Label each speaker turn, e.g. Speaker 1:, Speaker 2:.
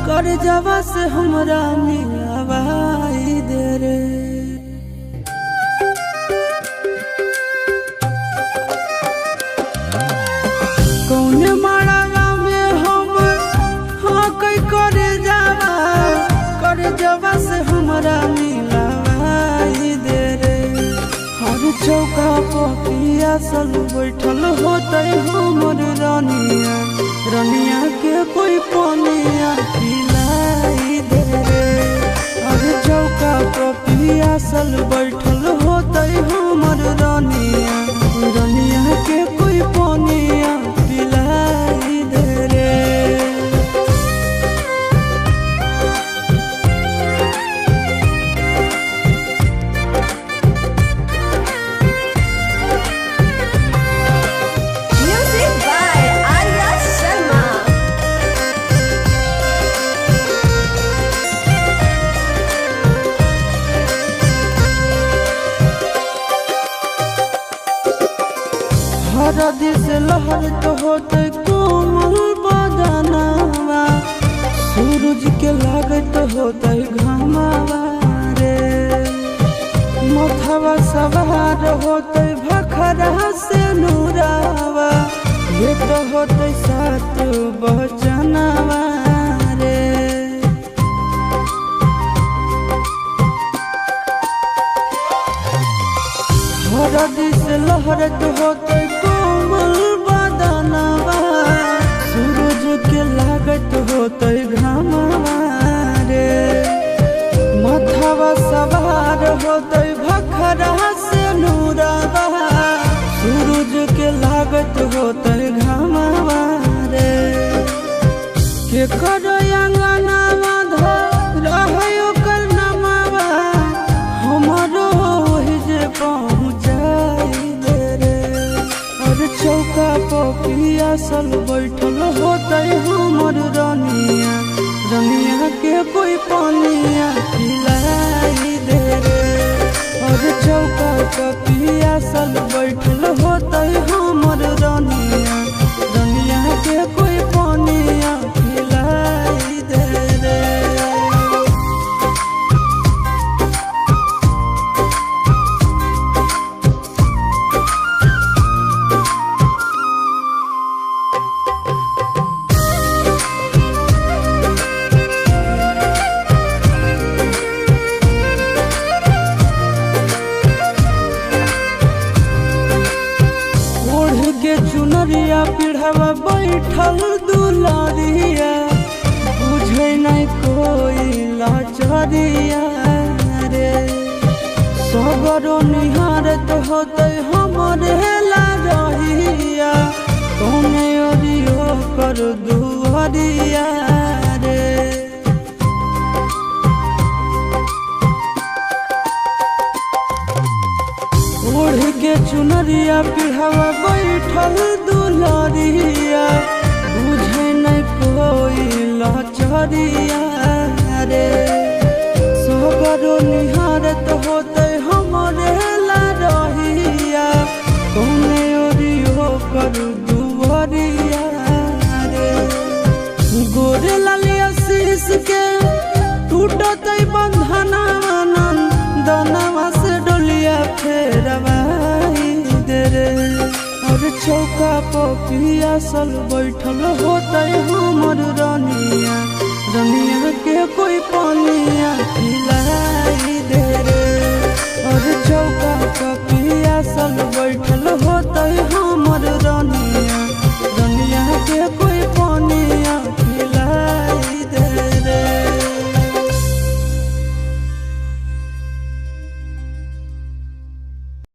Speaker 1: कर जावा से हमरा मिलावाई दे रे। कौने मारावा में हम कई करे जावा कर जावा से हमरा मिलावाई दे रे। हर चौका पिया सल बैठल होते हमर रानिया, रानिया के कोई पानिया पिलाई दे रे। हर चौका पिया सल बैठल होते हमर रानिया, रानिया के कोई पानिया पिलाई दे रे। हरदी से लहर तो होते कोमल बदनावा, सूरज के लागत होते घामावा रे। मथवा सवार होते भखरा से नूरावा, ये तो होते सात बचनावा रे। हरदी से लहरत होते कोमल बदनावा, सूरज के लागत होते घामावा रे। मथवा सवार होते भखरा से नूरावा, सूरज के लागत होते घामावा रे। के करो अंगनावा धर रहो कर नमावा, हमारो जे पहुँचाई दे रे। और चौका पिया सल बैठल होते हमर रानिया, रानिया के कोई पानिया पिलाई दे रे। और चौका पिया सल बैठल होते हमर रानिया, रानिया के कोई पानिया पिलाई दे रे। चुनरिया पिढ़ावा बैठल दुलारिया, बुझे नहीं कोई लाचारिया रे। सगरो निहारत होते हमरे लारिया, कौने ओरियो कर दुआरिया रे। ओढ़ के चुनरिया पिढ़ावा बैठल दुलारिया, बुझे नहीं कोई लाचारिया रे। सगरो निहारत होते हमरे लारिया, कौने ओरियो कर दुआरिया रे। गोरे लालिया शीश के टूटत बंधना, दनवा से डोलिया फेरवाई दे रे। और चौका पिया सल बैठल होते हमर रानिया, रानिया के कोई पानिया